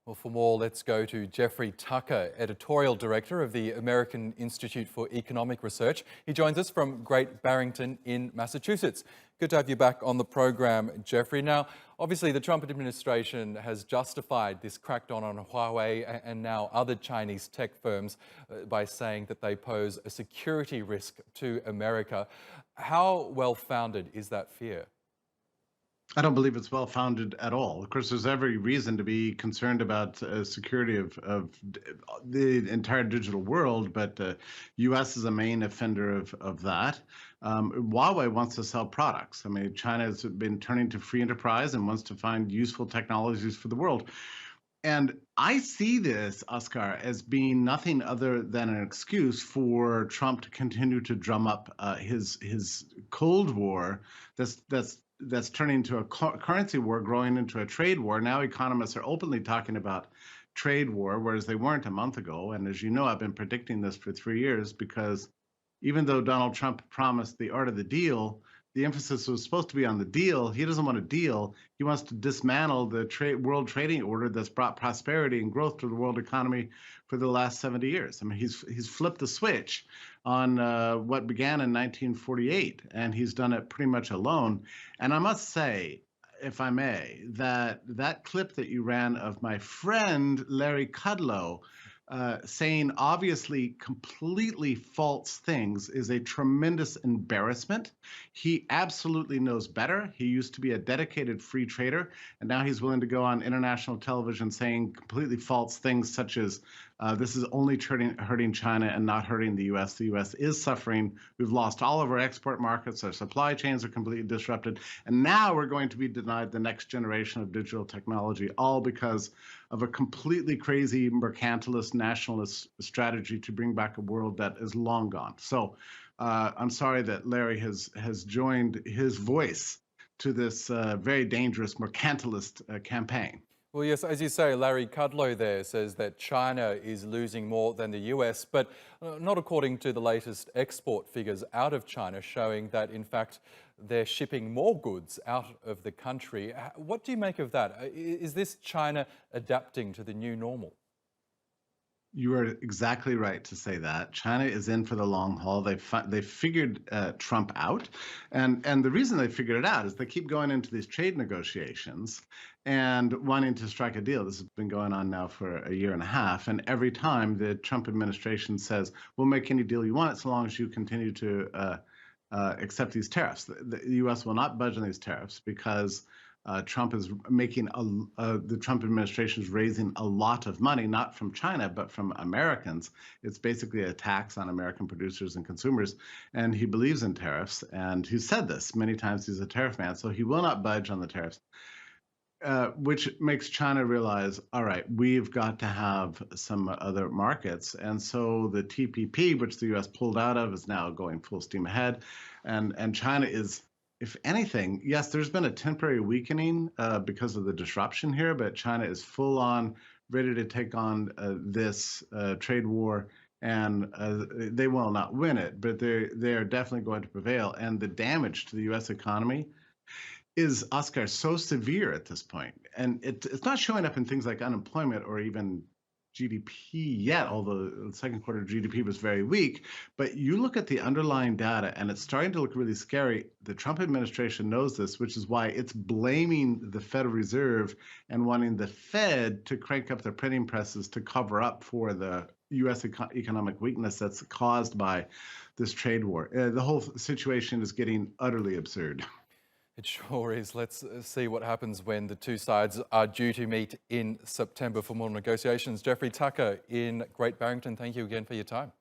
Well, for more, let's go to Jeffrey Tucker, Editorial Director of the American Institute for Economic Research. He joins us from Great Barrington in Massachusetts. Good to have you back on the program, Jeffrey. Now, obviously, the Trump administration has justified this crackdown on Huawei and now other Chinese tech firms by saying that they pose a security risk to America. How well-founded is that fear? I don't believe it's well founded at all. Of course, there's every reason to be concerned about security of the entire digital world, but U.S. is a main offender of that. Huawei wants to sell products. I mean, China has been turning to free enterprise and wants to find useful technologies for the world. And I see this, Oscar, as being nothing other than an excuse for Trump to continue to drum up his Cold War that's turning into a currency war, growing into a trade war. Now economists are openly talking about trade war, whereas they weren't a month ago. And as you know, I've been predicting this for 3 years because even though Donald Trump promised the art of the deal, the emphasis was supposed to be on the deal. He doesn't want a deal. He wants to dismantle the world trading order that's brought prosperity and growth to the world economy for the last 70 years. I mean, he's flipped the switch on what began in 1948, and he's done it pretty much alone. And I must say, if I may, that clip that you ran of my friend Larry Kudlow saying obviously completely false things is a tremendous embarrassment. He absolutely knows better. He used to be a dedicated free trader, and now he's willing to go on international television saying completely false things such as this is only hurting China and not hurting the U.S. The U.S. is suffering. We've lost all of our export markets. Our supply chains are completely disrupted. And now we're going to be denied the next generation of digital technology, all because of a completely crazy mercantilist nationalist strategy to bring back a world that is long gone. So I'm sorry that Larry has joined his voice to this very dangerous mercantilist campaign. Well, yes, as you say, Larry Kudlow there says that China is losing more than the US, but not according to the latest export figures out of China, showing that, in fact, they're shipping more goods out of the country. What do you make of that? Is this China adapting to the new normal? You are exactly right to say that. China is in for the long haul. They figured Trump out, and the reason they figured it out is they keep going into these trade negotiations and wanting to strike a deal. This has been going on now for a year and a half, and every time the Trump administration says, "We'll make any deal you want, so long as you continue to accept these tariffs." The U.S. will not budge on these tariffs because Trump is making the Trump administration is raising a lot of money, not from China, but from Americans. It's basically a tax on American producers and consumers. And he believes in tariffs. And he's said this many times. He's a tariff man. So he will not budge on the tariffs, which makes China realize, all right, we've got to have some other markets. And so the TPP, which the U.S. pulled out of, is now going full steam ahead. And China is, if anything, yes, there's been a temporary weakening because of the disruption here, but China is full on ready to take on this trade war, and they will not win it, but they are definitely going to prevail. And the damage to the U.S. economy is, Oscar, so severe at this point, and it's not showing up in things like unemployment or even GDP yet, although the second quarter GDP was very weak. But you look at the underlying data, and it's starting to look really scary. The Trump administration knows this, which is why it's blaming the Federal Reserve and wanting the Fed to crank up their printing presses to cover up for the U.S. economic weakness that's caused by this trade war. The whole situation is getting utterly absurd. It sure is. Let's see what happens when the two sides are due to meet in September for more negotiations. Jeffrey Tucker in Great Barrington, thank you again for your time.